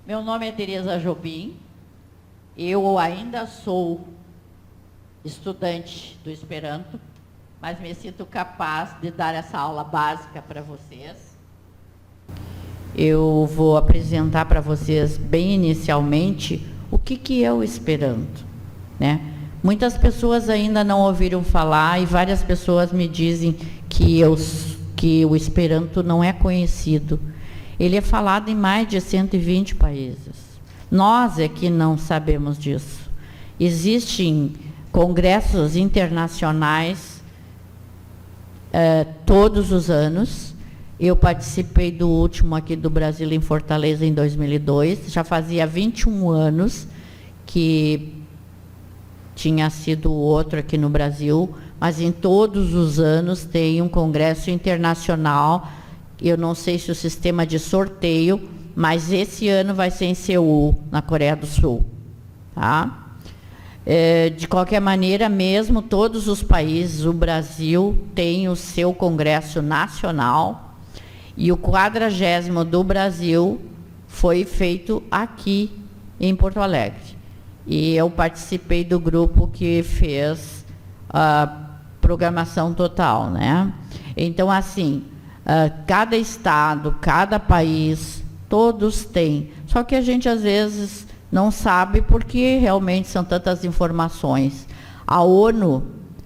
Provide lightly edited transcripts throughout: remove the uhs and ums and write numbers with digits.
Meu nome é Tereza Jobim. Eu ainda sou estudante do Esperanto, mas me sinto capaz de dar essa aula básica para vocês. Eu vou apresentar para vocês, bem inicialmente, o que é o Esperanto, né? Muitas pessoas ainda não ouviram falar e várias pessoas me dizem que o Esperanto não é conhecido. Ele é falado em mais de 120 países. Nós é que não sabemos disso. Existem congressos internacionais todos os anos. Eu participei do último aqui do Brasil, em Fortaleza, em 2002. Já fazia 21 anos que tinha sido outro aqui no Brasil, mas em todos os anos tem um congresso internacional. Eu não sei se o sistema de sorteio, mas esse ano vai ser em Seul, na Coreia do Sul. Tá? De qualquer maneira, mesmo todos os países, o Brasil tem o seu congresso nacional, e o 40º do Brasil foi feito aqui em Porto Alegre. E eu participei do grupo que fez a programação total, né? Então, assim, cada estado, cada país, todos têm. Só que a gente, às vezes, não sabe porque realmente são tantas informações. A ONU,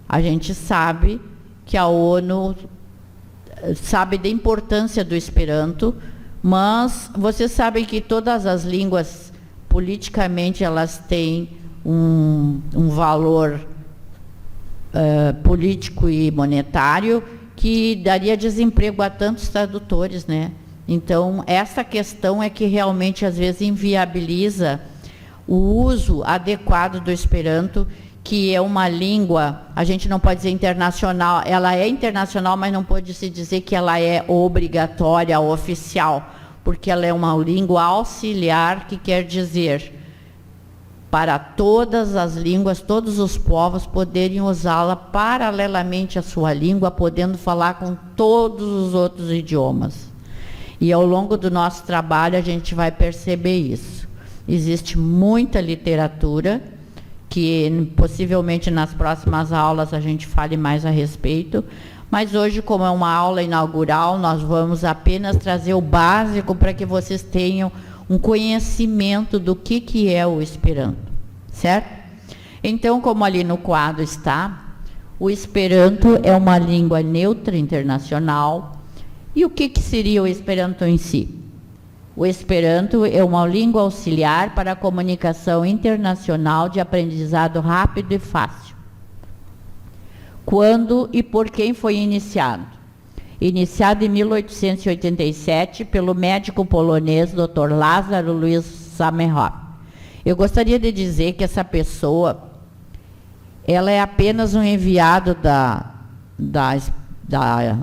a gente sabe que a ONU sabe da importância do Esperanto, mas vocês sabem que todas as línguas, politicamente, elas têm um valor político e monetário que daria desemprego a tantos tradutores, né? Então, essa questão é que realmente, às vezes, inviabiliza o uso adequado do Esperanto, que é uma língua, a gente não pode dizer internacional, ela é internacional, mas não pode se dizer que ela é obrigatória, oficial, porque ela é uma língua auxiliar, que quer dizer para todas as línguas, todos os povos poderem usá-la paralelamente à sua língua, podendo falar com todos os outros idiomas. E ao longo do nosso trabalho a gente vai perceber isso. Existe muita literatura, que possivelmente nas próximas aulas a gente fale mais a respeito, mas hoje, como é uma aula inaugural, nós vamos apenas trazer o básico para que vocês tenham um conhecimento do que é o Esperanto, certo? Então, como ali no quadro está, o Esperanto é uma língua neutra internacional. E o que seria o Esperanto em si? O Esperanto é uma língua auxiliar para a comunicação internacional de aprendizado rápido e fácil. Quando e por quem foi iniciado? Iniciado em 1887 pelo médico polonês Dr. Lázaro Luiz Zamenhof. Eu gostaria de dizer que essa pessoa, ela é apenas um enviado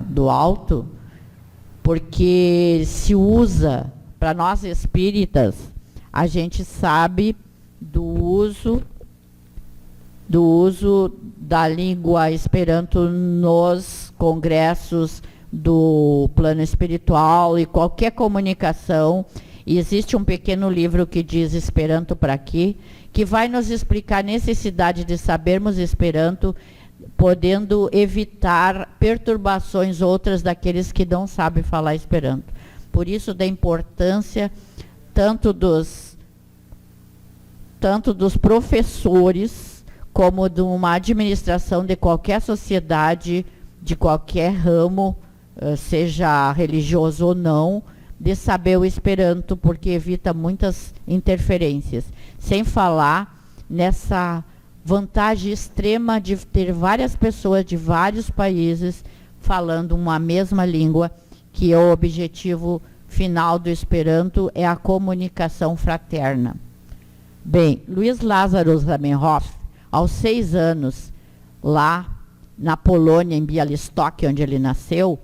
do alto, porque se usa, para nós espíritas, a gente sabe do uso da língua Esperanto nos congressos do plano espiritual e qualquer comunicação. E existe um pequeno livro que diz Esperanto para quê, que vai nos explicar a necessidade de sabermos Esperanto, podendo evitar perturbações outras daqueles que não sabem falar Esperanto. Por isso, da importância tanto dos professores, como de uma administração de qualquer sociedade, de qualquer ramo, seja religioso ou não, de saber o Esperanto, porque evita muitas interferências. Sem falar nessa vantagem extrema de ter várias pessoas de vários países falando uma mesma língua, que é o objetivo final do Esperanto, é a comunicação fraterna. Bem, Luiz Lázaro Zamenhof, aos 6 anos, lá na Polônia, em Białystok, onde ele nasceu,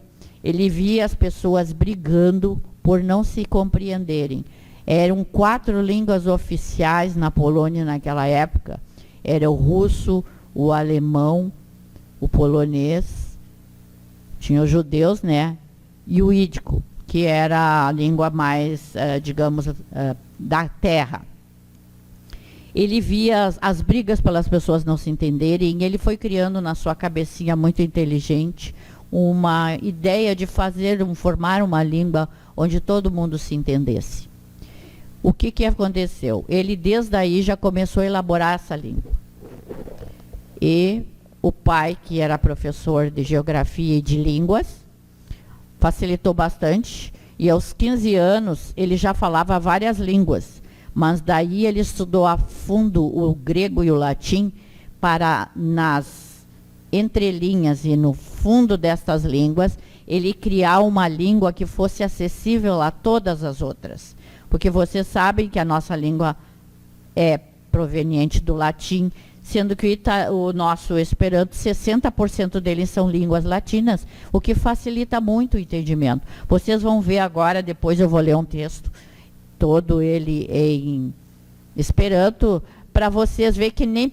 ele via as pessoas brigando por não se compreenderem. Eram 4 línguas oficiais na Polônia naquela época. Era o russo, o alemão, o polonês, tinha os judeus, né? E o ídico, que era a língua mais, digamos, da terra. Ele via as brigas pelas pessoas não se entenderem, e ele foi criando na sua cabecinha muito inteligente uma ideia de formar uma língua onde todo mundo se entendesse. O que aconteceu? Ele, desde aí, já começou a elaborar essa língua. E o pai, que era professor de geografia e de línguas, facilitou bastante, e aos 15 anos ele já falava várias línguas, mas daí ele estudou a fundo o grego e o latim para, nas entrelinhas e no fundo destas línguas, ele criar uma língua que fosse acessível a todas as outras. Porque vocês sabem que a nossa língua é proveniente do latim, sendo que o nosso Esperanto, 60% deles são línguas latinas, o que facilita muito o entendimento. Vocês vão ver agora, depois eu vou ler um texto, todo ele em Esperanto, para vocês verem que nem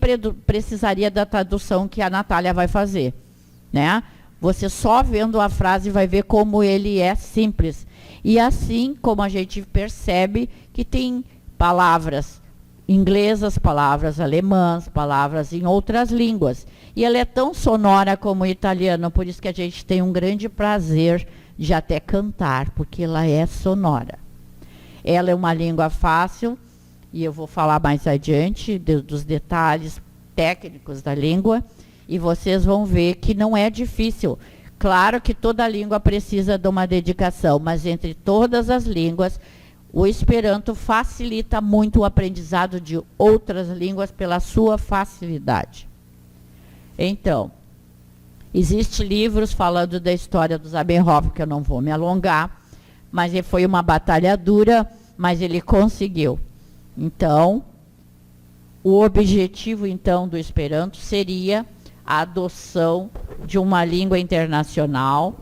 precisaria da tradução que a Natália vai fazer, né? Você só vendo a frase vai ver como ele é simples. E assim como a gente percebe que tem palavras inglesas, palavras alemãs, palavras em outras línguas. E ela é tão sonora como o italiano, por isso que a gente tem um grande prazer de até cantar, porque ela é sonora. Ela é uma língua fácil, e eu vou falar mais adiante dos detalhes técnicos da língua, e vocês vão ver que não é difícil. Claro que toda língua precisa de uma dedicação, mas entre todas as línguas, o Esperanto facilita muito o aprendizado de outras línguas pela sua facilidade. Então, existem livros falando da história do Zamenhof, que eu não vou me alongar, mas ele foi uma batalha dura, mas ele conseguiu. Então, o objetivo, então, do Esperanto seria a adoção de uma língua internacional,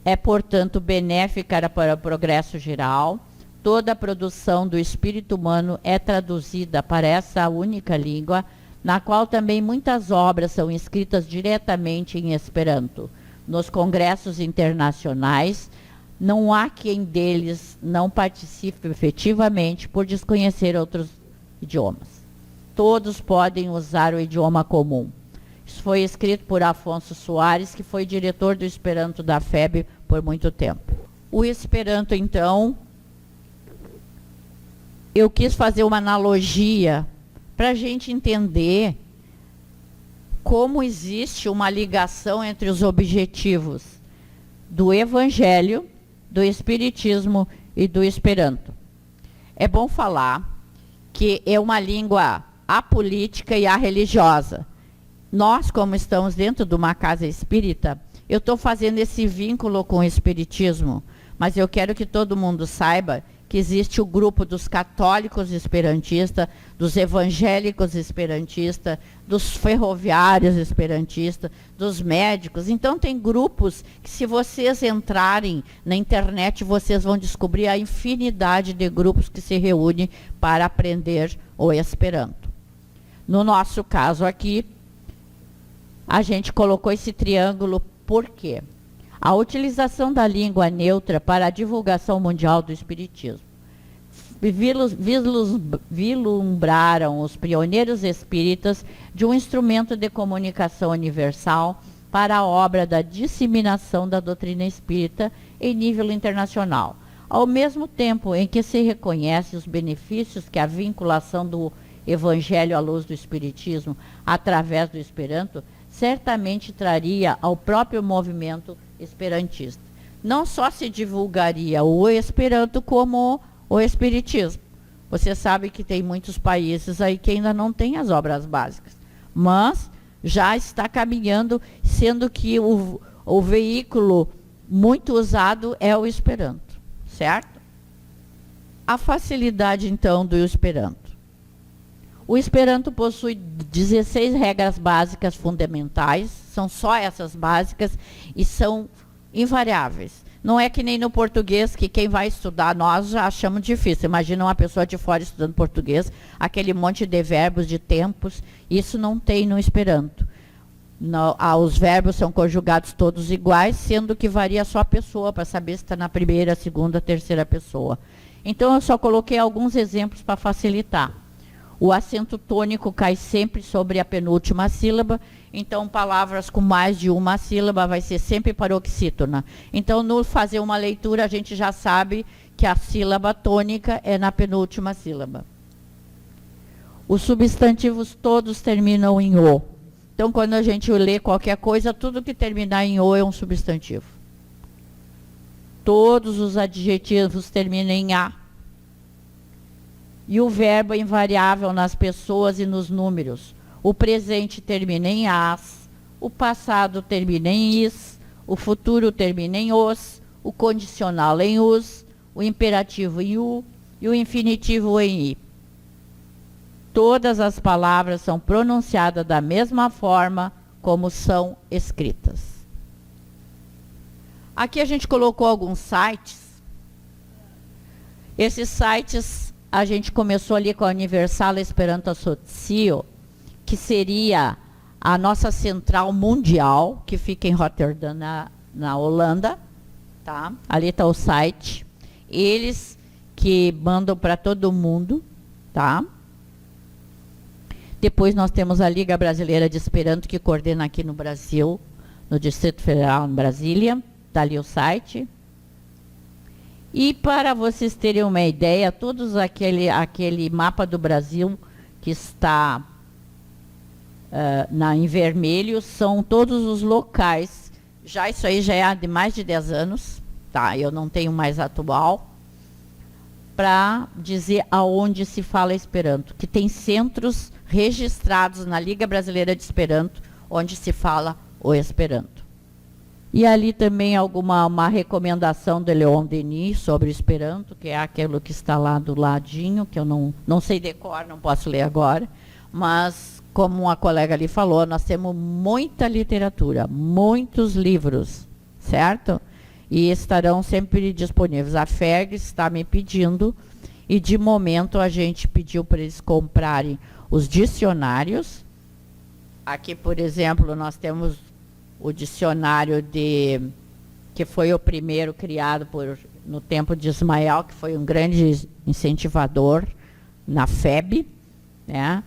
é, portanto, benéfica para o progresso geral. Toda a produção do espírito humano é traduzida para essa única língua, na qual também muitas obras são escritas diretamente em Esperanto. Nos congressos internacionais, não há quem deles não participe efetivamente por desconhecer outros idiomas. Todos podem usar o idioma comum. Isso foi escrito por Afonso Soares, que foi diretor do Esperanto da FEB por muito tempo. O Esperanto, então, eu quis fazer uma analogia para a gente entender como existe uma ligação entre os objetivos do Evangelho, do Espiritismo e do Esperanto. É bom falar que é uma língua apolítica e arreligiosa. Nós, como estamos dentro de uma casa espírita, eu estou fazendo esse vínculo com o Espiritismo, mas eu quero que todo mundo saiba que existe o grupo dos católicos esperantistas, dos evangélicos esperantistas, dos ferroviários esperantistas, dos médicos. Então, tem grupos que, se vocês entrarem na internet, vocês vão descobrir a infinidade de grupos que se reúnem para aprender o Esperanto. No nosso caso aqui, a gente colocou esse triângulo, por quê? A utilização da língua neutra para a divulgação mundial do Espiritismo. Vislumbraram os pioneiros espíritas de um instrumento de comunicação universal para a obra da disseminação da doutrina espírita em nível internacional. Ao mesmo tempo em que se reconhece os benefícios que a vinculação do Evangelho à luz do Espiritismo através do Esperanto certamente traria ao próprio movimento esperantista. Não só se divulgaria o Esperanto como o Espiritismo. Você sabe que tem muitos países aí que ainda não têm as obras básicas, mas já está caminhando, sendo que o veículo muito usado é o Esperanto, certo? A facilidade, então, do Esperanto. O Esperanto possui 16 regras básicas fundamentais, são só essas básicas e são invariáveis. Não é que nem no português, que quem vai estudar, nós já achamos difícil. Imagina uma pessoa de fora estudando português, aquele monte de verbos, de tempos, isso não tem no Esperanto. Os verbos são conjugados todos iguais, sendo que varia só a pessoa, para saber se está na primeira, segunda, terceira pessoa. Então, eu só coloquei alguns exemplos para facilitar. O acento tônico cai sempre sobre a penúltima sílaba, então palavras com mais de uma sílaba vai ser sempre paroxítona. Então, no fazer uma leitura, a gente já sabe que a sílaba tônica é na penúltima sílaba. Os substantivos todos terminam em O. Então, quando a gente lê qualquer coisa, tudo que terminar em O é um substantivo. Todos os adjetivos terminam em A. E o verbo é invariável nas pessoas e nos números. O presente termina em as, o passado termina em is, o futuro termina em os, o condicional em us, o imperativo em u e o infinitivo em i. Todas as palavras são pronunciadas da mesma forma como são escritas. Aqui a gente colocou alguns sites. Esses sites a gente começou ali com a Universal Esperanto Asocio, que seria a nossa central mundial, que fica em Rotterdam, na Holanda. Tá? Ali está o site. Eles que mandam para todo mundo. Tá? Depois nós temos a Liga Brasileira de Esperanto, que coordena aqui no Brasil, no Distrito Federal, em Brasília. Está ali o site. E para vocês terem uma ideia, todos aquele mapa do Brasil que está em vermelho são todos os locais. Isso aí já é de mais de 10 anos, tá? Eu não tenho mais atual, para dizer aonde se fala Esperanto, que tem centros registrados na Liga Brasileira de Esperanto, onde se fala o Esperanto. E ali também uma recomendação de Leon Denis sobre o Esperanto, que é aquilo que está lá do ladinho, que eu não sei decor, não posso ler agora, mas como a colega ali falou, nós temos muita literatura, muitos livros, certo? E estarão sempre disponíveis. A FERG está me pedindo, e de momento a gente pediu para eles comprarem os dicionários. Aqui, por exemplo, nós temos o dicionário que foi o primeiro criado no tempo de Ismael, que foi um grande incentivador na FEB, né?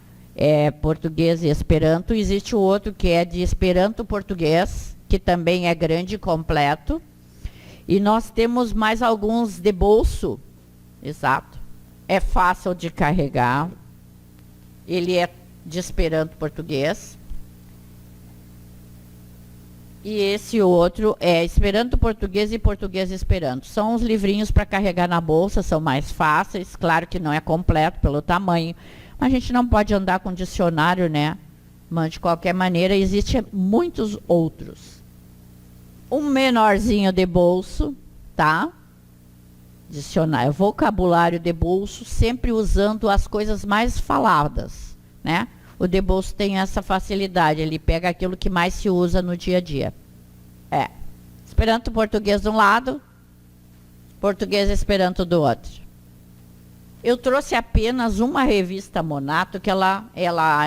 Português e Esperanto. Existe o outro que é de Esperanto português, que também é grande e completo. E nós temos mais alguns de bolso, exato. É fácil de carregar. Ele é de Esperanto português. E esse outro é Esperanto português e Português Esperanto. São os livrinhos para carregar na bolsa, são mais fáceis. Claro que não é completo pelo tamanho. Mas a gente não pode andar com dicionário, né? Mas de qualquer maneira, existem muitos outros. Um menorzinho de bolso, tá? Dicionário, vocabulário de bolso, sempre usando as coisas mais faladas, né? O de bolso tem essa facilidade, ele pega aquilo que mais se usa no dia a dia. Esperanto português de um lado, português Esperanto do outro. Eu trouxe apenas uma revista Monato, que ela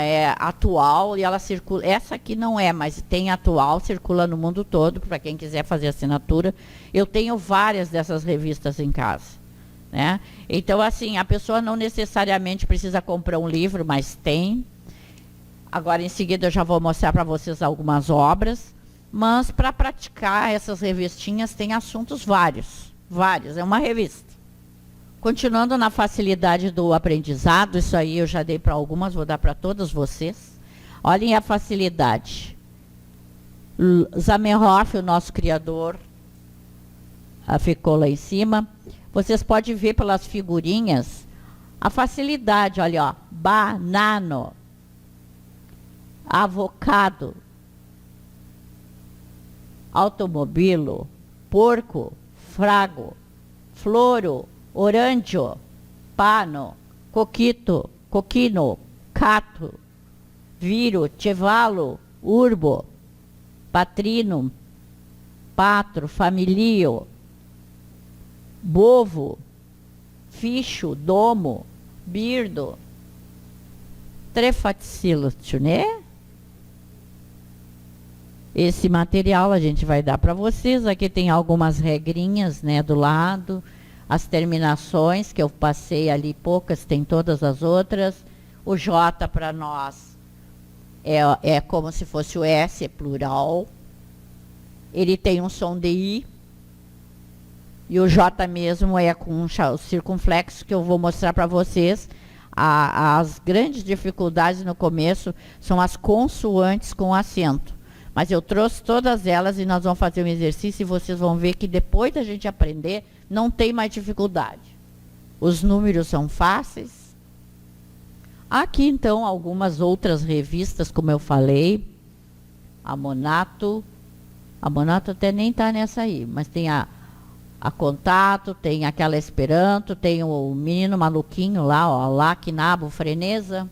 é atual e ela circula. Essa aqui não é, mas tem atual, circula no mundo todo, para quem quiser fazer assinatura. Eu tenho várias dessas revistas em casa, né? Então, assim, a pessoa não necessariamente precisa comprar um livro, mas tem. Agora, em seguida, eu já vou mostrar para vocês algumas obras. Mas, para praticar essas revistinhas, tem assuntos vários. É uma revista. Continuando na facilidade do aprendizado, isso aí eu já dei para algumas, vou dar para todas vocês. Olhem a facilidade. Zamenhof, o nosso criador, ficou lá em cima. Vocês podem ver pelas figurinhas a facilidade, olha, ó, banano, avocado, automobilo, porco, frago, floro, oranjo, pano, coquito, coquino, cato, viro, cevalo, urbo, patrino, patro, familio, bovo, ficho, domo, birdo, trefaticilo, né? Esse material a gente vai dar para vocês. Aqui tem algumas regrinhas, né, do lado. As terminações que eu passei ali, poucas, tem todas as outras. O J para nós é como se fosse o S, é plural. Ele tem um som de I. E o J mesmo é com o circunflexo, que eu vou mostrar para vocês. As grandes dificuldades no começo são as consoantes com acento. Mas eu trouxe todas elas e nós vamos fazer um exercício e vocês vão ver que depois da gente aprender, não tem mais dificuldade. Os números são fáceis. Aqui, então, algumas outras revistas, como eu falei. A Monato até nem está nessa aí, mas tem a Contato, tem aquela Esperanto, tem o menino maluquinho lá, ó, Laquinabo Freneza.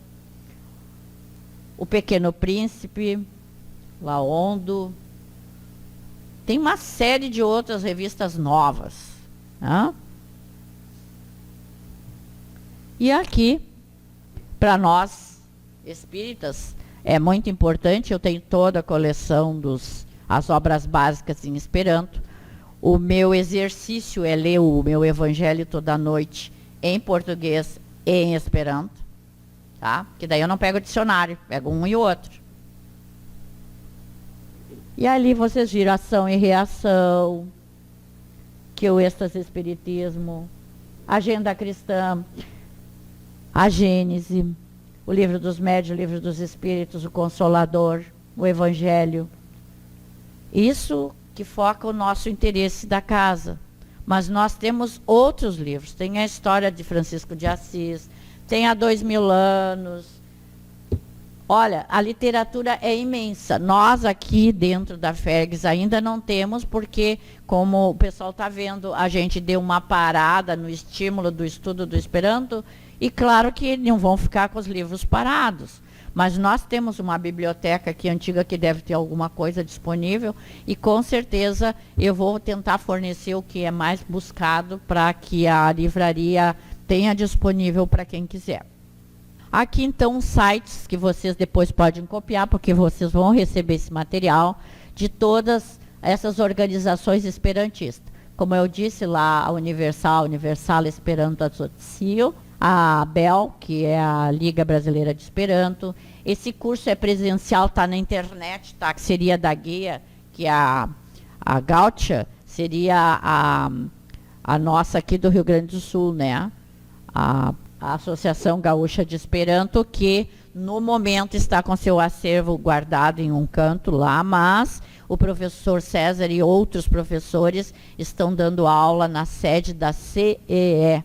O Pequeno Príncipe, Laondo. Tem uma série de outras revistas novas. Né? E aqui, para nós espíritas, é muito importante. Eu tenho toda a coleção as obras básicas em Esperanto. O meu exercício é ler o meu Evangelho toda noite em português e em Esperanto. Tá? Que daí eu não pego o dicionário, pego um e outro. E ali vocês viram ação e reação, que o êxtase espiritismo, agenda cristã, a Gênese, o livro dos médiuns, o livro dos espíritos, o Consolador, o Evangelho. Isso que foca o nosso interesse da casa. Mas nós temos outros livros. Tem a história de Francisco de Assis, tem há 2000 anos. Olha, a literatura é imensa. Nós aqui dentro da FERGS ainda não temos, porque, como o pessoal está vendo, a gente deu uma parada no estímulo do estudo do Esperanto, e claro que não vão ficar com os livros parados. Mas nós temos uma biblioteca aqui antiga que deve ter alguma coisa disponível, e com certeza eu vou tentar fornecer o que é mais buscado para que a livraria tenha disponível para quem quiser. Aqui, então, os sites que vocês depois podem copiar, porque vocês vão receber esse material de todas essas organizações esperantistas. Como eu disse lá, a Universal Esperanto Associação, a ABEL, que é a Liga Brasileira de Esperanto. Esse curso é presencial, está na internet, tá? Que seria da guia, que a Gaúcha seria a nossa aqui do Rio Grande do Sul, né? A Associação Gaúcha de Esperanto, que no momento está com seu acervo guardado em um canto lá, mas o professor César e outros professores estão dando aula na sede da CEE.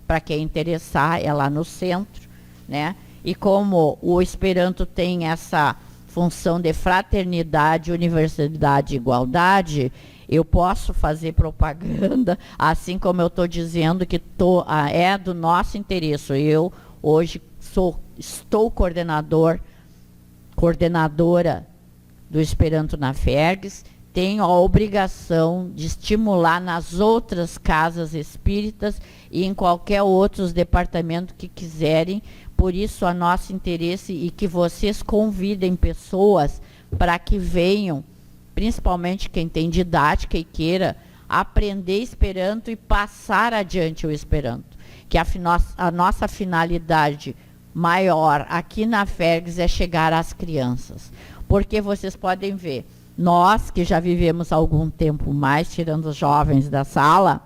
Para quem interessar, é lá no centro, né? E como o Esperanto tem essa função de fraternidade, universalidade e igualdade, eu posso fazer propaganda, assim como eu estou dizendo que é do nosso interesse. Eu hoje estou coordenadora do Esperanto na FERGS, tenho a obrigação de estimular nas outras casas espíritas e em qualquer outros departamento que quiserem. Por isso, a nosso interesse e que vocês convidem pessoas para que venham, principalmente quem tem didática e queira aprender Esperanto e passar adiante o Esperanto. Que a nossa finalidade maior aqui na FERGS é chegar às crianças. Porque vocês podem ver, nós que já vivemos algum tempo mais, tirando os jovens da sala,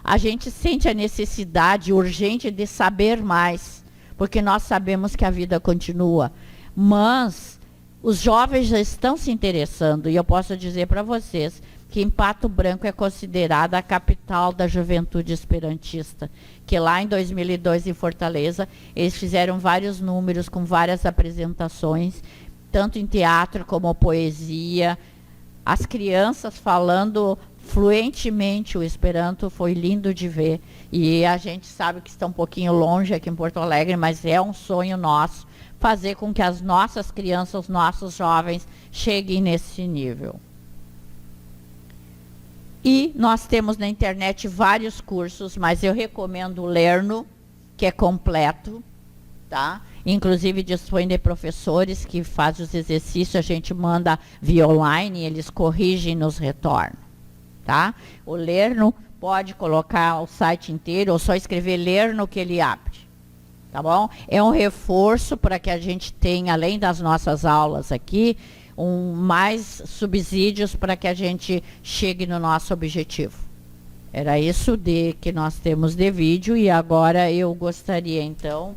a gente sente a necessidade urgente de saber mais, porque nós sabemos que a vida continua. Mas os jovens já estão se interessando, e eu posso dizer para vocês que em Pato Branco é considerada a capital da juventude esperantista, que lá em 2002 em Fortaleza, eles fizeram vários números com várias apresentações, tanto em teatro como poesia, as crianças falando fluentemente o Esperanto, foi lindo de ver. E a gente sabe que está um pouquinho longe aqui em Porto Alegre, mas é um sonho nosso fazer com que as nossas crianças, os nossos jovens cheguem nesse nível. E nós temos na internet vários cursos, mas eu recomendo o Lerno, que é completo, tá? Inclusive dispõe de professores que fazem os exercícios, a gente manda via online, eles corrigem e nos retornam, tá? O Lerno pode colocar o site inteiro ou só escrever Lerno que ele abre, tá bom? É um reforço para que a gente tenha, além das nossas aulas aqui, mais subsídios para que a gente chegue no nosso objetivo. Era isso que nós temos de vídeo e agora eu gostaria então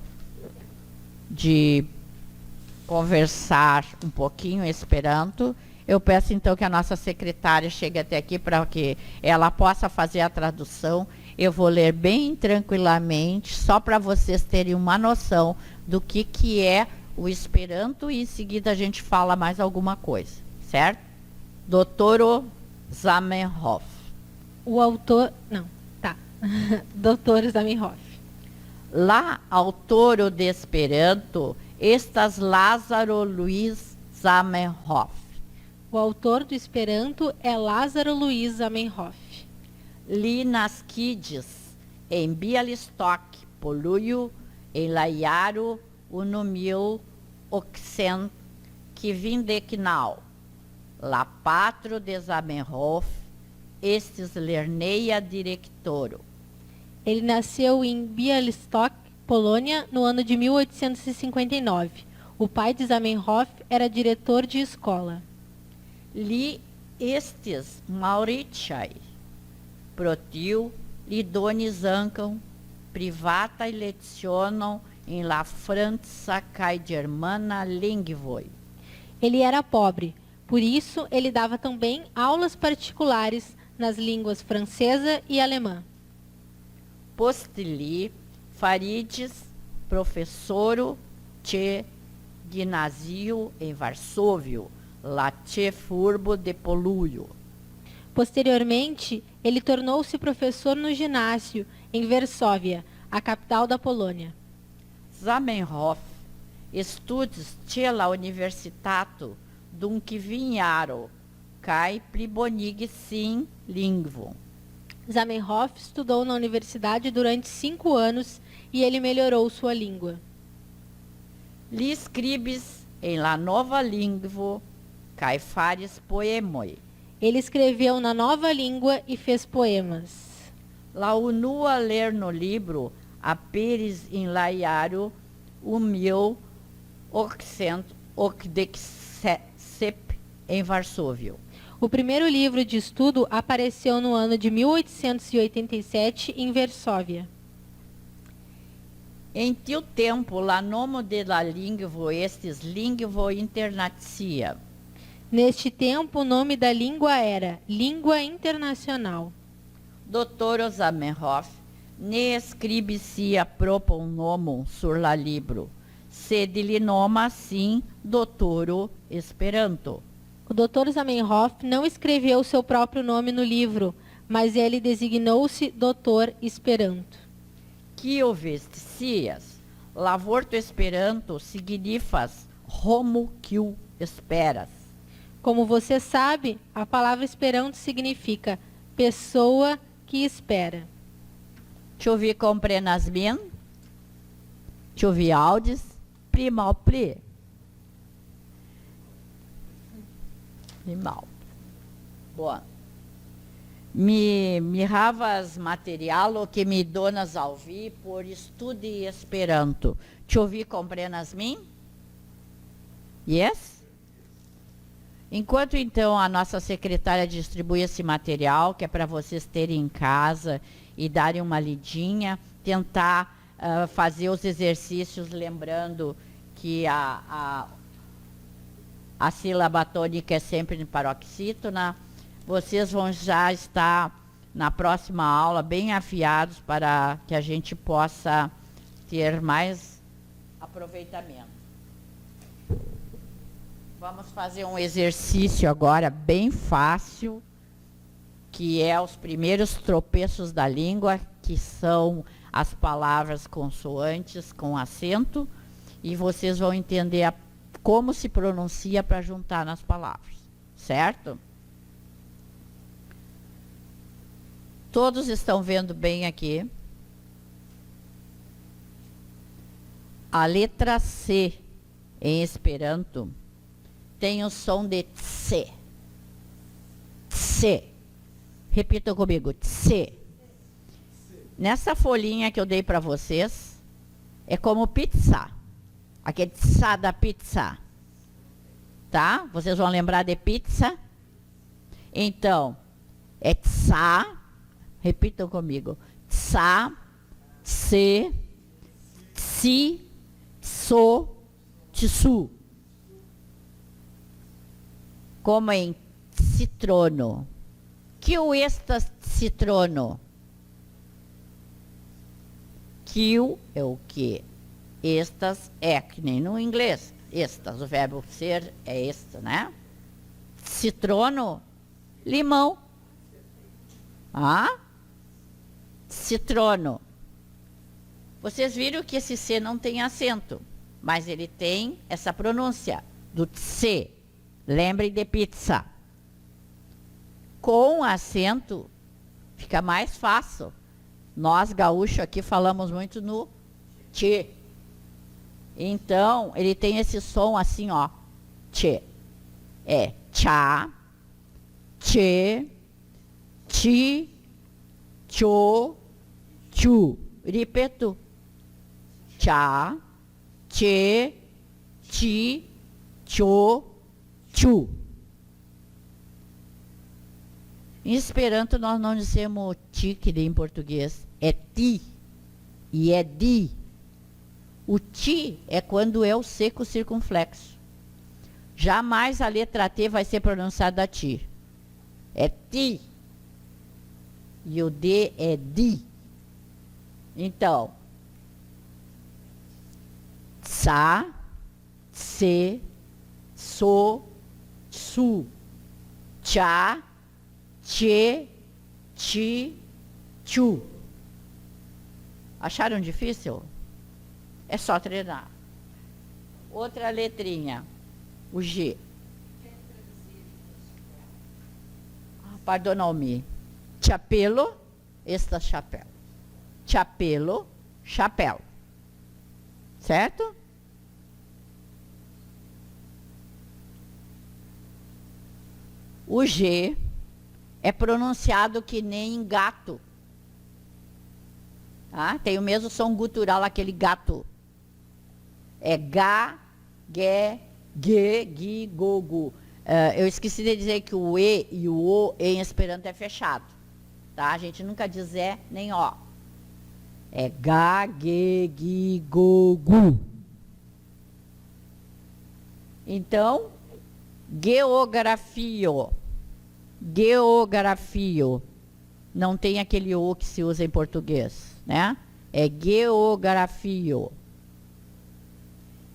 de conversar um pouquinho Esperanto. Eu peço então que a nossa secretária chegue até aqui para que ela possa fazer a tradução. Eu vou ler bem tranquilamente, só para vocês terem uma noção do que é o Esperanto e em seguida a gente fala mais alguma coisa, certo? Doutor Zamenhof. O autor... Não, tá. Doutor Zamenhof. La autoro de Esperanto estas Lázaro Luiz Zamenhof. O autor do Esperanto é Lázaro Luiz Zamenhof. Li nascides em Bialystok, Poluio, em Laiaro, Unomil, Oxen, que vim de Knau. La patro de Zamenhof, estes lerneia directoro. Ele nasceu em Bialystok, Polônia, no ano de 1859. O pai de Zamenhof era diretor de escola. Li estes Mauritiai, protiu, li donis ancam, privata e lecionam em la França cae germana lingvoi. Ele era pobre, por isso ele dava também aulas particulares nas línguas francesa e alemã. Postili farides professoro ce ginásio em Varsóvio, la ce furbo de Poluio. Posteriormente, ele tornou-se professor no ginásio em Varsóvia, a capital da Polônia. Zamenhof estudis ce la universitato dunque vinharo, cae plibonig sim lingvum. Zamenhof estudou na universidade durante 5 anos e ele melhorou sua língua. Li scribis em la nova lingvo, cae faris poemoi. Ele escreveu na nova língua e fez poemas. La unua lerno libro aperis in laiaro 1887 em Varsóvia. O primeiro livro de estudo apareceu no ano de 1887 em Varsóvia. Em tiu tempo, la nomo de la lingvo estis lingvo internacia. Neste tempo, o nome da língua era Língua Internacional. Doutor Zamenhof ne scribisia propon nomum sur la libro, sed li noma sim dottoro Esperanto. O Dr. Zamenhof não escreveu seu próprio nome no livro, mas ele designou-se Doutor Esperanto. Kio vesticias, lavorto Esperanto signifas homo kiu esperas. Como você sabe, a palavra Esperanto significa pessoa que espera. Ĉu vi komprenas min? Ĉu vi aŭdis pli malpli? Pli malpli. Bom. Mi havas materialo que mi donas al vi por studi Esperanto. Ĉu vi komprenas min? Yes? Enquanto então a nossa secretária distribui esse material, que é para vocês terem em casa e darem uma lidinha, tentar fazer os exercícios, lembrando que a sílaba tônica é sempre em paroxítona. Vocês vão já estar na próxima aula bem afiados para que a gente possa ter mais aproveitamento. Vamos fazer um exercício agora bem fácil, que é os primeiros tropeços da língua, que são as palavras consoantes com acento, e vocês vão entender como se pronuncia para juntar nas palavras, certo? Todos estão vendo bem aqui? A letra C em Esperanto tem o som de tse. Tse. Repitam comigo, tse. Nessa folhinha que eu dei para vocês, é como pizza. Aquele tsa da pizza. Tá? Vocês vão lembrar de pizza? Então, é tsa. Repitam comigo. Tsa, tse, tsi, tso, tsu. Como em citrono. Que o estas citrono? Que é o que? Estas é, que nem no inglês. Estas, o verbo ser é esta, né? Citrono, limão. Ah? Citrono. Vocês viram que esse C não tem acento, mas ele tem essa pronúncia do tse. Lembrem de pizza. Com acento, fica mais fácil. Nós, gaúchos, aqui falamos muito no tchê. Então, ele tem esse som assim, ó. Tchê. É tchá, tchê, ti, tchô, tchu. Repeto. Tchá, tchê, ti, tchô, tchu. Em Esperanto, nós não dizemos ti, que nem em português. É ti e é di. O ti é quando é o seco circunflexo. Jamais a letra T vai ser pronunciada ti. É ti. E o D é di. Então, tsa, tse, so, tsu, tchá, tchê, ti, tchu. Acharam difícil? É só treinar. Outra letrinha, o G. Pardon-me. Chapelo, esta chapéu. Chapelo, chapéu. Certo? O G é pronunciado que nem gato. Tá? Tem o mesmo som gutural, aquele gato. É ga, ge, ge, gi, go, gu. Eu esqueci de dizer que o E e o O em Esperanto é fechado. Tá? A gente nunca diz é nem ó. É ga, ge, gi, go, gu. Então, geografio. Geografio. Não tem aquele O que se usa em português, né? É geografio.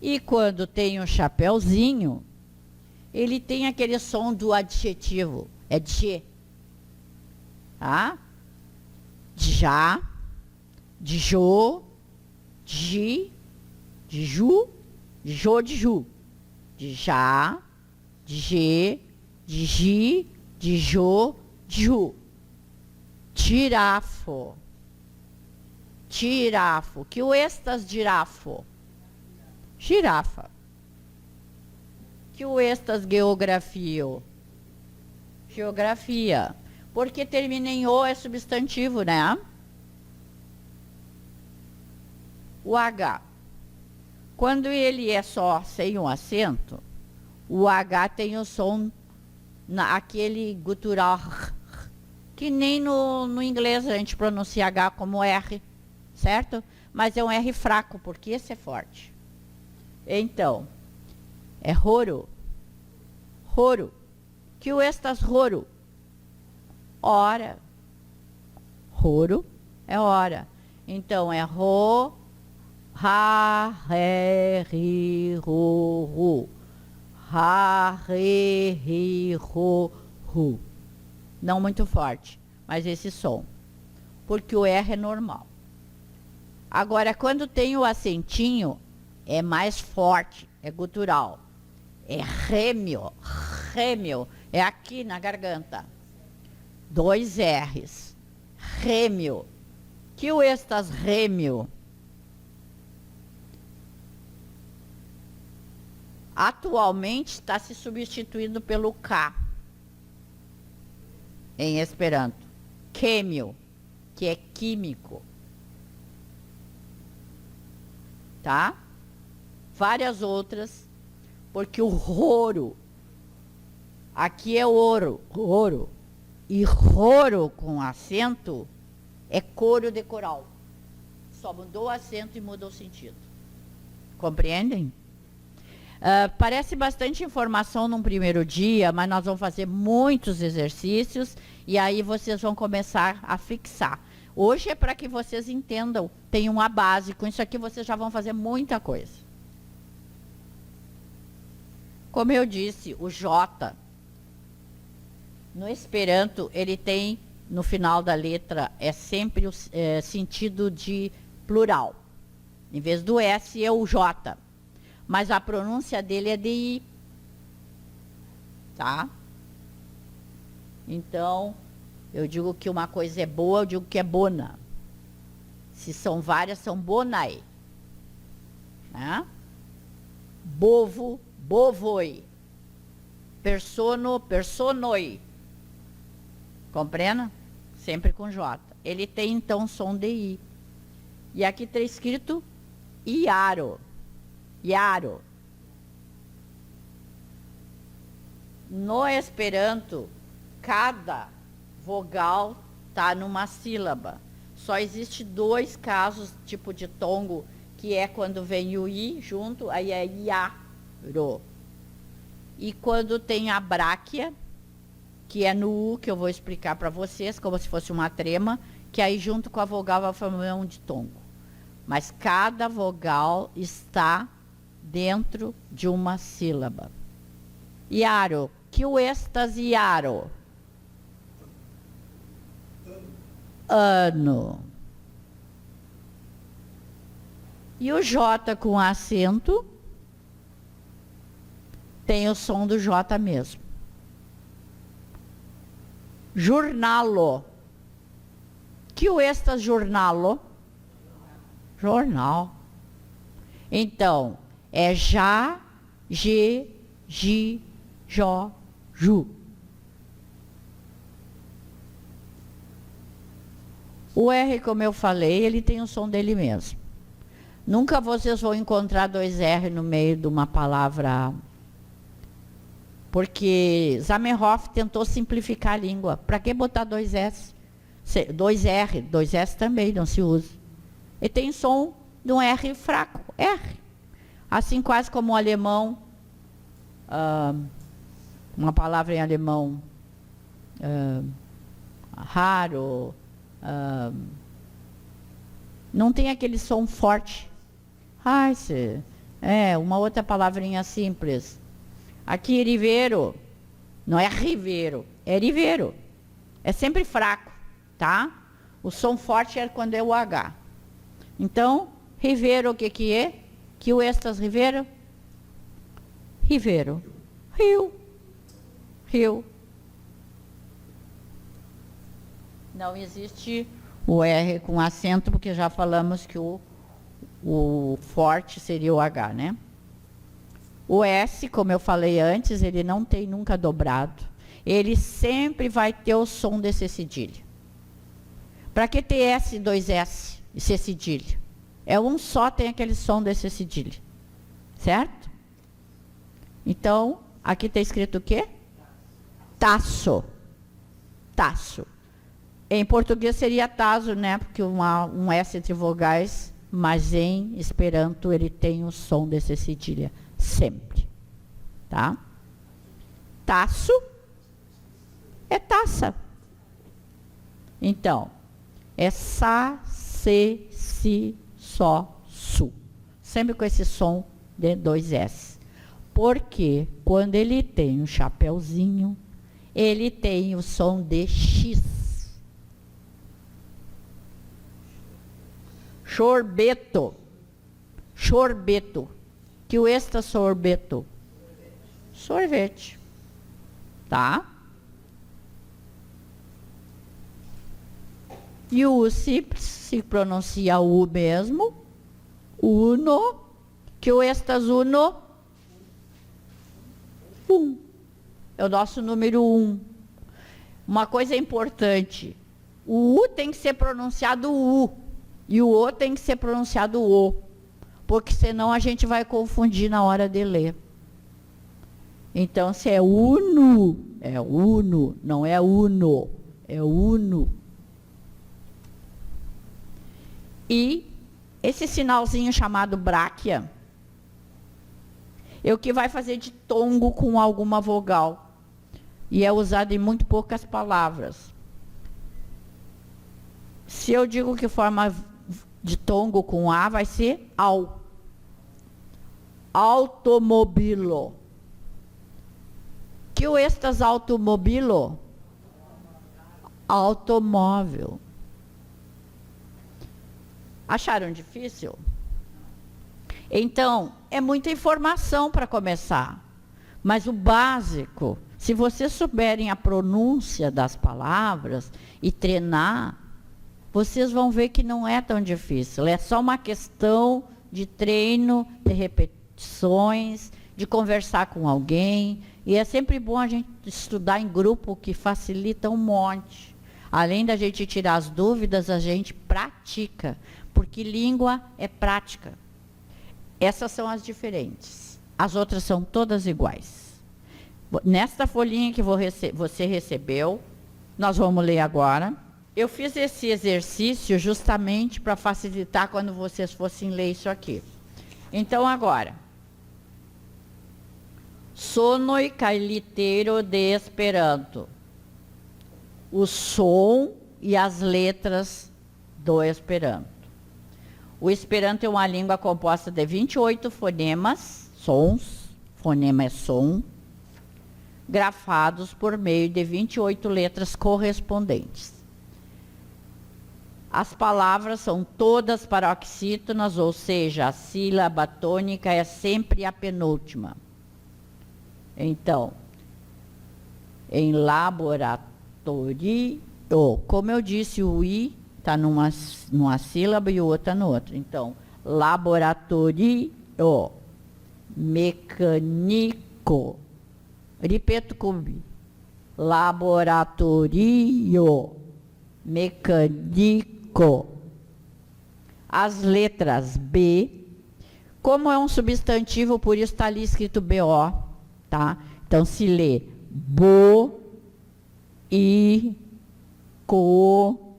E quando tem um chapéuzinho, ele tem aquele som do adjetivo. É de. Tá? De já, de jo, de ju, de jo, de ju. De já, de ge, de gi, de jo, de ju. Girafo. Girafo. Que o estas girafo? Girafa. Que o estas geografio? Geografia. Porque termina em O é substantivo, né? O H. Quando ele é só sem um acento, o H tem o som aquele gutural, que nem no inglês a gente pronuncia H como R, certo? Mas é um R fraco, porque esse é forte. Então, é roro. Roro. Que o estas roro? Hora. Roro é hora. Então, é ro, ra, ré, ri, ro, ro. Ra, re, ri, ro, ru. Não muito forte, mas esse som. Porque o R é normal. Agora, quando tem o acentinho, é mais forte, é gutural. É rêmio, rêmio, é aqui na garganta. 2 R's. Rêmio. Que o estas rêmio? atualmente está se substituindo pelo K em Esperanto. Quêmio, que é químico. Tá? Várias outras, porque o roro, aqui é ouro, e roro com acento é couro de coral. Só mudou o acento e muda o sentido. Compreendem? Parece bastante informação num primeiro dia, mas nós vamos fazer muitos exercícios e aí vocês vão começar a fixar. Hoje é para que vocês entendam, tenham uma base. Com isso aqui vocês já vão fazer muita coisa. Como eu disse, o J, no Esperanto, ele tem, no final da letra, é sempre o sentido de plural. Em vez do S é o J. Mas a pronúncia dele é de I. Tá? Então, eu digo que uma coisa é boa, eu digo que é bona. Se são várias, são bonae. Né? Bovo, bovoi. Persono, personoi. Compreende? Sempre com J. Ele tem, então, som de I. E aqui está escrito iaro. Iaro. No Esperanto, cada vogal está numa sílaba. Só existe 2 casos, tipo de tongo, que é quando vem o I junto, aí é iaro. E quando tem a bráquia, que é no U, que eu vou explicar para vocês, como se fosse uma trema, que aí junto com a vogal vai formar um ditongo. Mas cada vogal está dentro de uma sílaba. Iaro, que o êxtase iaro? Ano. E o J com acento tem o som do J mesmo. Jornalo. Que o êxtase jornalo? Jornal. Então, é já, ge, gi, jó, ju. O R, como eu falei, ele tem o som dele mesmo. Nunca vocês vão encontrar 2 R no meio de uma palavra, porque Zamenhof tentou simplificar a língua. Para que botar 2 S? 2 R, 2 S também não se usa. Ele tem som de um R fraco, R. Assim quase como o alemão, uma palavra em alemão, raro, não tem aquele som forte. Uma outra palavrinha simples. Aqui, riveiro, não é riveiro, é riveiro. É sempre fraco, tá? O som forte é quando é o H. Então, riveiro, o que que é? Que o êxtase riveiro? Riveiro. Rio. Rio. Não existe o R com acento, porque já falamos que o forte seria o H, né? O S, como eu falei antes, ele não tem nunca dobrado. Ele sempre vai ter o som desse cedilha. Para que ter S, 2 S e C cedilha? É um só, tem aquele som desse cedilha. Certo? Então, aqui está escrito o quê? Taço. Taço. Em português seria taso, né? Porque um S entre vogais, mas em Esperanto ele tem o som desse cedilha. Sempre. Tá? Taço é taça. Então, é sa, se, si, só, su. Sempre com esse som de 2 S. Porque quando ele tem um chapeuzinho, ele tem o som de X. Sorbeto. Sorbeto. Que o extra sorbeto? Sorvete. Tá? E o U se pronuncia U mesmo. Uno. Que o estas uno? Um. É o nosso número 1. Uma coisa importante. O U tem que ser pronunciado U. E o O tem que ser pronunciado O. Porque senão a gente vai confundir na hora de ler. Então, se é uno, é uno, não é uno, é uno. E esse sinalzinho chamado bráquia é o que vai fazer de tongo com alguma vogal. E é usado em muito poucas palavras. Se eu digo que forma de tongo com A, vai ser au. Automobilo. Que o estas automobilo? Automóvel. Acharam difícil? Então, é muita informação para começar. Mas o básico, se vocês souberem a pronúncia das palavras e treinar, vocês vão ver que não é tão difícil. É só uma questão de treino, de repetições, de conversar com alguém. E é sempre bom a gente estudar em grupo, que facilita um monte. Além da gente tirar as dúvidas, a gente pratica. Porque língua é prática. Essas são as diferentes. As outras são todas iguais. Nesta folhinha que você recebeu, nós vamos ler agora. Eu fiz esse exercício justamente para facilitar quando vocês fossem ler isso aqui. Então, agora. Sonoj kaj litero de Esperanto. O som e as letras do Esperanto. O Esperanto é uma língua composta de 28 fonemas, sons, fonema é som, grafados por meio de 28 letras correspondentes. As palavras são todas paroxítonas, ou seja, a sílaba tônica é sempre a penúltima. Então, em laboratório, como eu disse, o I está numa sílaba e o outro está no outro. Então, laboratório, mecânico. Repito comigo. Laboratório, mecânico. As letras B, como é um substantivo, por isso está ali escrito BO, tá? Então, se lê bo, i, co,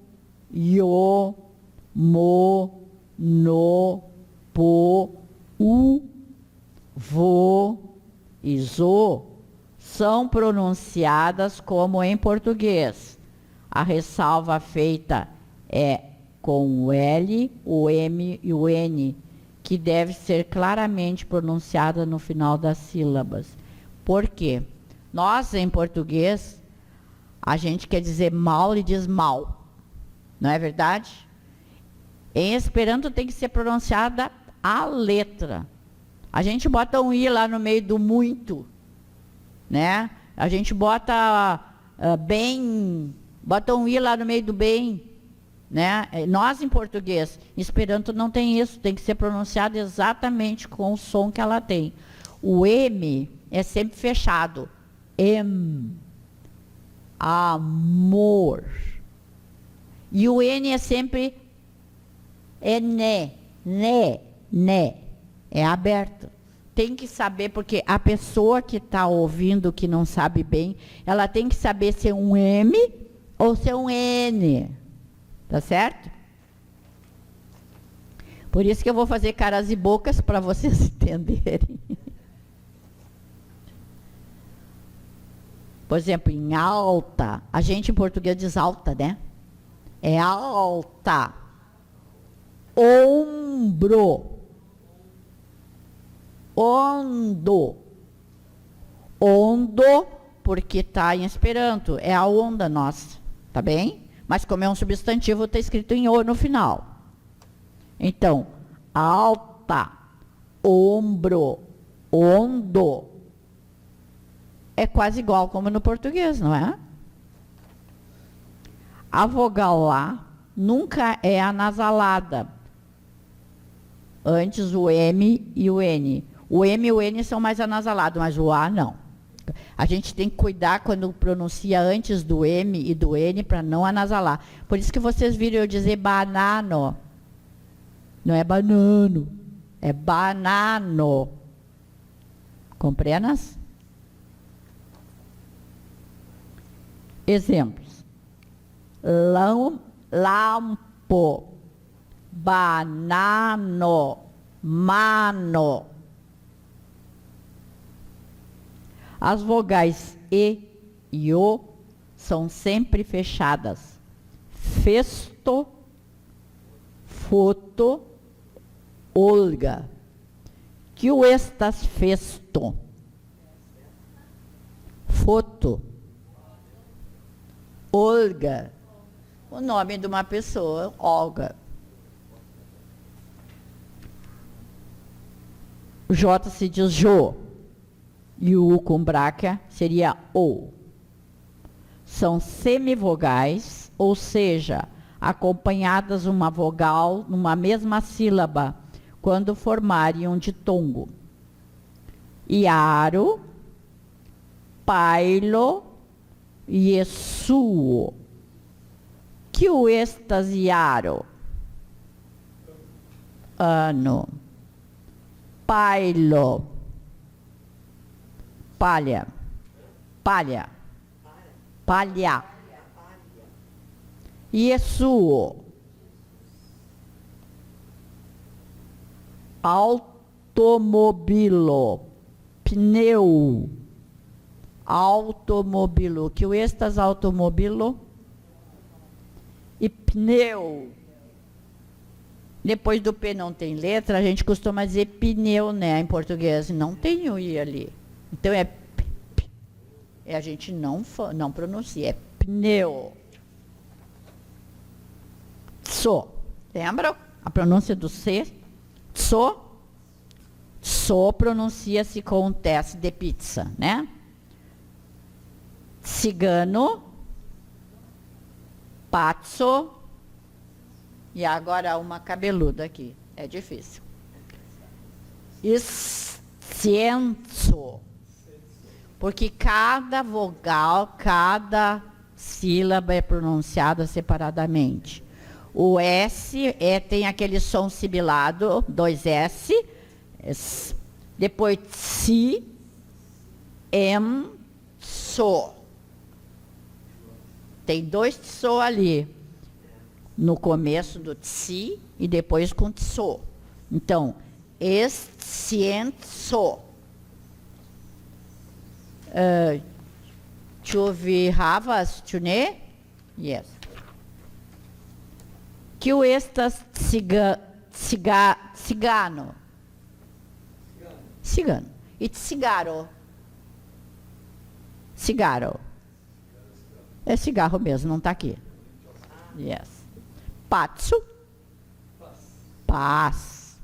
io, mo, no, po, u, vo e zo são pronunciadas como em português. A ressalva feita é com o L, o M e o N, que deve ser claramente pronunciada no final das sílabas. Por quê? Nós, em português, a gente quer dizer mal e diz mal. Não é verdade? Em Esperanto tem que ser pronunciada a letra. A gente bota um i lá no meio do muito, né? A gente bota bem, bota um i lá no meio do bem, né? Nós em português, em Esperanto não tem isso, tem que ser pronunciado exatamente com o som que ela tem. O M é sempre fechado. Amor. E o N é sempre né. É aberto. Tem que saber, porque a pessoa que está ouvindo, que não sabe bem, ela tem que saber se é um M ou se é um N. Tá certo? Por isso que eu vou fazer caras e bocas para vocês entenderem. Por exemplo, em alta, a gente em português diz alta, né? É alta. Ombro. Ondo. Ondo, porque está em Esperanto, é a onda nossa, tá bem? Mas como é um substantivo, está escrito em O no final. Então, alta, ombro, ondo. É quase igual como no português, não é? A vogal lá nunca é anasalada. Antes o M e o N. O M e o N são mais anasalados, mas o A não. A gente tem que cuidar quando pronuncia antes do M e do N para não anasalar. Por isso que vocês viram eu dizer banano. Não é banano, é banano. Compreendas? Exemplos. Lampo, banano, mano. As vogais e o são sempre fechadas. Festo, foto, Olga. Que o estas festo? Foto. Olga. O nome de uma pessoa, Olga. O J se diz Jo. E o U com bráquia seria O. São semivogais, ou seja, acompanhadas uma vogal numa mesma sílaba, quando formarem um ditongo. Iaro, pailo, Iesuo. Que o estasiaro? Ano. Pailo. Palha. Palha. Palha. Iesuo. Automobilo. Pneu. Automobilo. Que o estas automobilo? E pneu. Depois do P não tem letra, a gente costuma dizer pneu, né, em português. Não tem o I ali. Então é p, p. E a gente não pronuncia, é pneu. Tso. Lembra a pronúncia do C? Tso. Tso pronuncia-se com um teste de pizza, né? Cigano. Pazzo. E agora uma cabeluda aqui. É difícil. Scienzo. Porque cada vogal, cada sílaba é pronunciada separadamente. O S tem aquele som sibilado, 2 S. Depois si, so. Tem 2 tso ali. No começo do tsi e depois com tso. Então, scienzo. Tu havas, tu ne? Yes. Que o estas cigano. Cigano. E cigaro. Cigaro. É cigarro mesmo, não está aqui. Yes. Pazzo. Paz.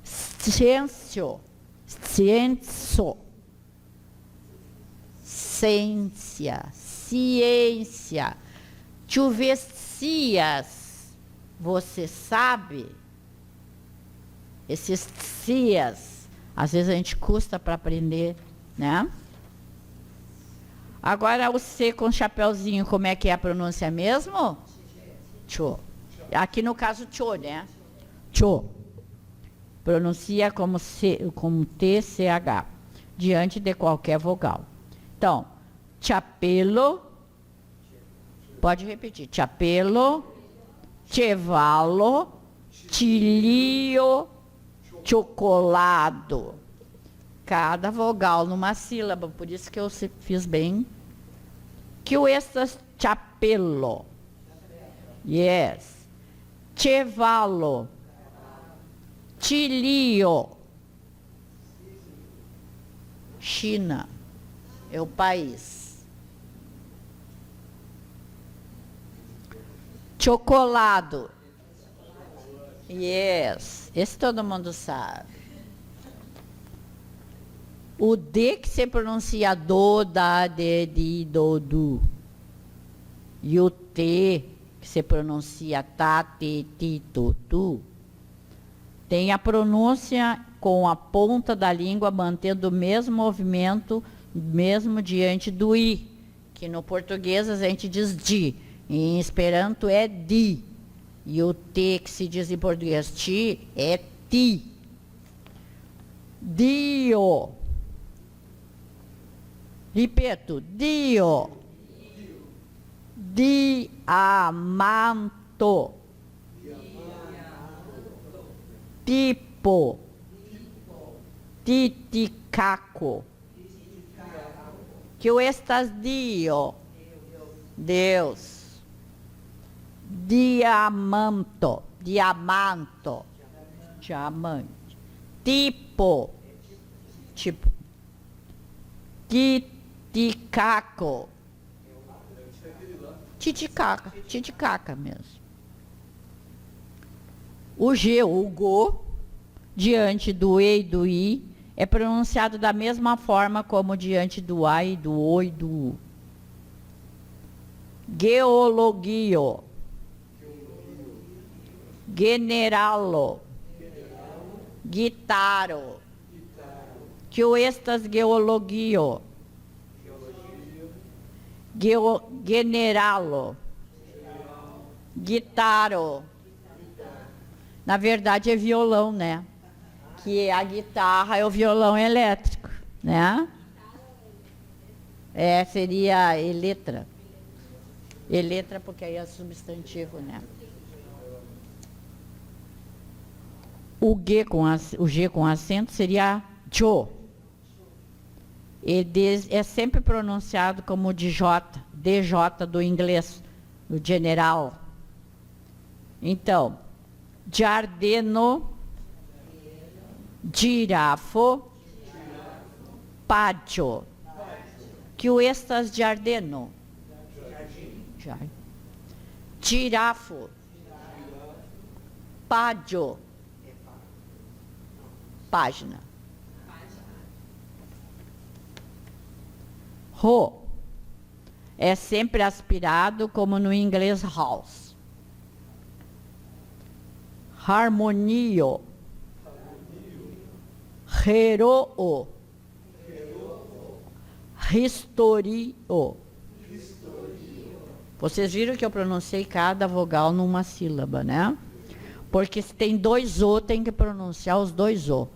Sciencio. Scienzo. Ciência. Ciência. Tu vestias. Você sabe? Esses cias. Às vezes a gente custa para aprender, né? Agora o C com chapeuzinho, como é que é a pronúncia mesmo? Cho. Aqui no caso, cho, né? Cho. Pronuncia como TCH, diante de qualquer vogal. Então, chapelo, pode repetir, chapelo, chevalo, tilio, chocolado. Cada vogal numa sílaba, por isso que eu fiz bem. Que o estas chapelo. Yes. Chevalo. Tilio. China. É o país. Chocolado. Yes. Esse todo mundo sabe. O D que se pronuncia do, da, de, di, do, du. E o T que se pronuncia tá, te, ti, tu, tu. Tem a pronúncia com a ponta da língua mantendo o mesmo movimento mesmo diante do i, que no português a gente diz di, em Esperanto é di, e o t que se diz em português ti é ti. Dio. Ripeto, Dio. Diamanto. Tipo. Titicaco. Que o estas Dio. Deus. Diamanto. Diamanto. Diamante. Tipo. Tipo. Titicaco. Titicaca. Titicaca mesmo. O G, o go, diante do e e do i, é pronunciado da mesma forma como diante do a e do o e do u. Geologio. Generalo. Guitaro. Que o estas geologio. Generalo. Guitaro. Na verdade é violão, né? Que a guitarra é o violão elétrico, né? É, seria eletra. Eletra porque aí é substantivo, né? O G com acento seria jo. É sempre pronunciado como DJ do inglês, do general. Então, giardino, girafo, patio. Que o estas giardino? Girafo, patio. Página. Ro é sempre aspirado como no inglês house. Harmonio. Heroo. Ristorio. Vocês viram que eu pronunciei cada vogal numa sílaba, né? Porque se tem dois O, tem que pronunciar os dois O.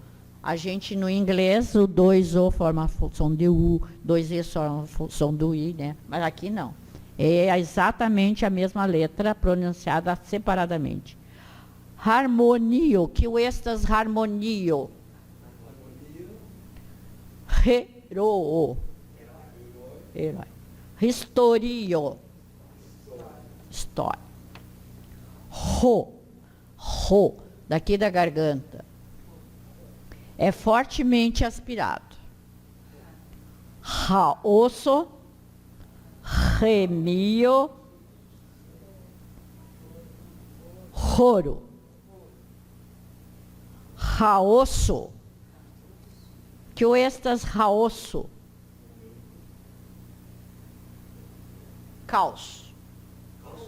A gente, no inglês, o dois O forma a função de U, dois E forma a função do I, né? Mas aqui não. É exatamente a mesma letra pronunciada separadamente. Harmonio, que o estas harmonio. Heroo. Herói. Ristorio. História. Ro. Ro, daqui da garganta. É fortemente aspirado. Raosso, remio, roro. Raosso. Que o estas raosso. Caos.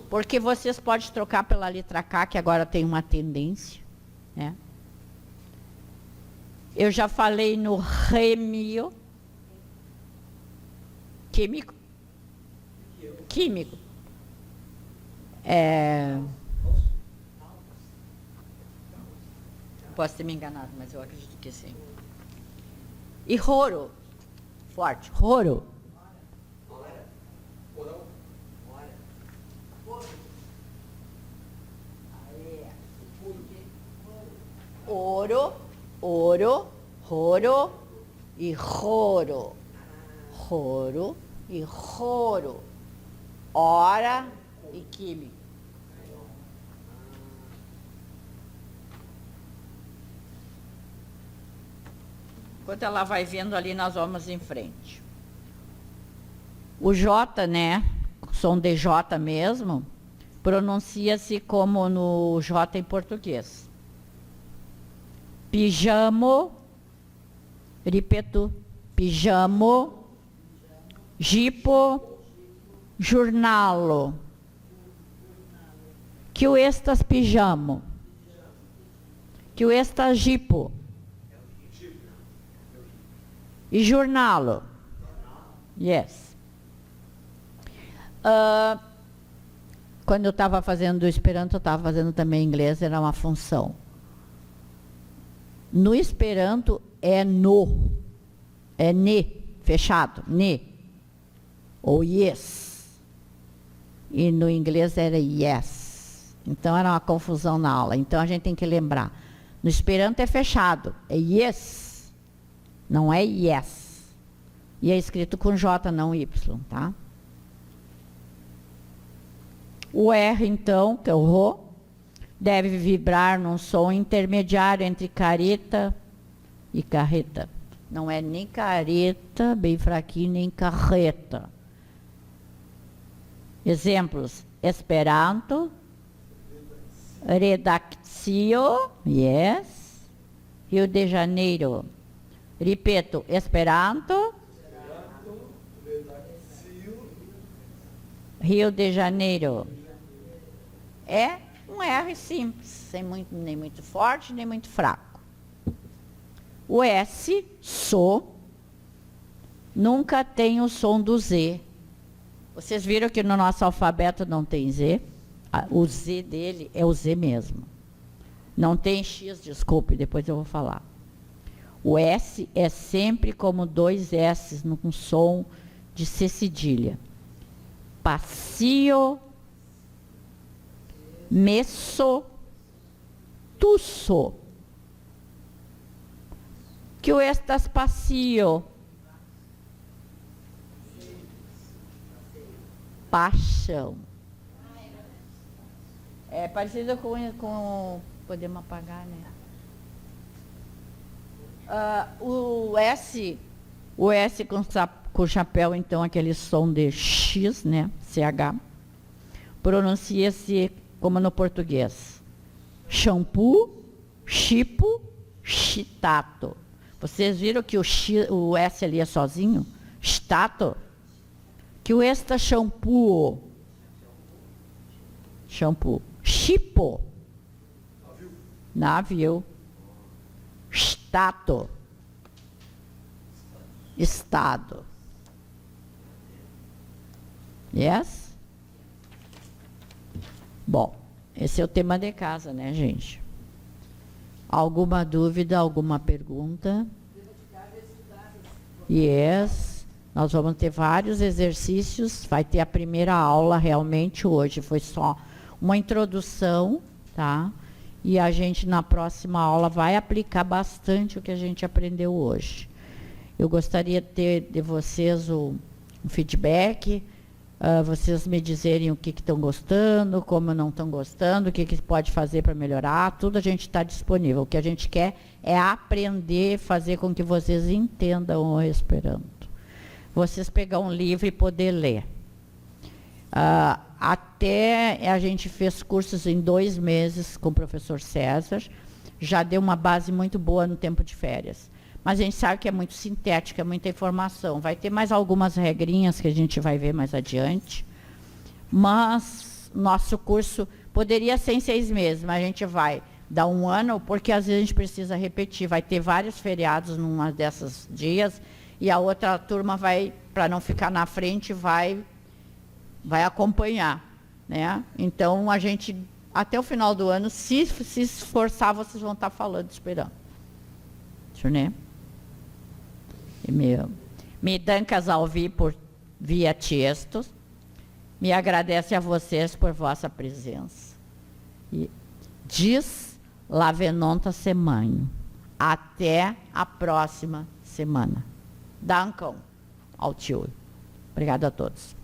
Porque vocês podem trocar pela letra K, que agora tem uma tendência, né? Eu já falei no remio. Químico. Químico. Posso ter me enganado, mas eu acredito que sim. E roro. Forte. Roro. Oro, oro, roro e roro. Roro e roro. Hora e químico. Enquanto ela vai vendo ali, nós vamos em frente. O J, né? Som de J mesmo, pronuncia-se como no J em português. Pijamo, ripeto, pijamo, jipo, jornalo. Que o estas pijamo? Que o estas jipo? E jornalo? Yes. Quando eu estava fazendo o Esperanto, eu estava fazendo também inglês, era uma função. No Esperanto é no, é ne, fechado, ne, ou yes. E no inglês era yes. Então era uma confusão na aula. Então a gente tem que lembrar. No Esperanto é fechado, é yes, não é yes. E é escrito com J, não Y, tá? O R, então, que é o Rô, deve vibrar num som intermediário entre careta e carreta. Não é nem careta, bem fraquinho, nem carreta. Exemplos: Esperanto, redactio, yes, Rio de Janeiro. Repito, Esperanto, Rio de Janeiro. É um R simples, sem muito, nem muito forte, nem muito fraco. O S, so, nunca tem o som do Z. Vocês viram que no nosso alfabeto não tem Z? O Z dele é o Z mesmo. Não tem X, desculpe, depois eu vou falar. O S é sempre como dois S num som de C cedilha. Passio, messo, tusso. Que o estas passio? Paixão. É parecido com podemos apagar, né? O S com chapéu, então, aquele som de X, né? CH. Pronuncia-se como no português. Shampoo, chipo, chitato. Vocês viram que o S ali é sozinho? Chitato. Que o esta shampoo. Shampoo. Chipo. Navio. Stato. Estado. Yes? Bom, esse é o tema de casa, né, gente? Alguma dúvida, alguma pergunta? Yes. Nós vamos ter vários exercícios. Vai ter a primeira aula realmente hoje. Foi só uma introdução, tá? E a gente, na próxima aula, vai aplicar bastante o que a gente aprendeu hoje. Eu gostaria de ter de vocês um feedback, vocês me dizerem o que estão gostando, como não estão gostando, o que pode fazer para melhorar, tudo a gente está disponível. O que a gente quer é aprender, fazer com que vocês entendam o Esperanto. Vocês pegar um livro e poder ler. Até a gente fez cursos em 2 meses com o professor César, já deu uma base muito boa no tempo de férias. Mas a gente sabe que é muito sintética, é muita informação. Vai ter mais algumas regrinhas que a gente vai ver mais adiante. Mas nosso curso poderia ser em 6 meses, mas a gente vai dar 1 ano, porque às vezes a gente precisa repetir. Vai ter vários feriados numa desses dias, e a outra turma vai, para não ficar na frente, vai acompanhar, né? Então, a gente, até o final do ano, se esforçar, vocês vão estar falando, esperando. Né? Me dancas ao por via textos. Me agradece a vocês por vossa presença. E diz la venonta semana. Até a próxima semana. Dankon ao tio. Obrigada a todos.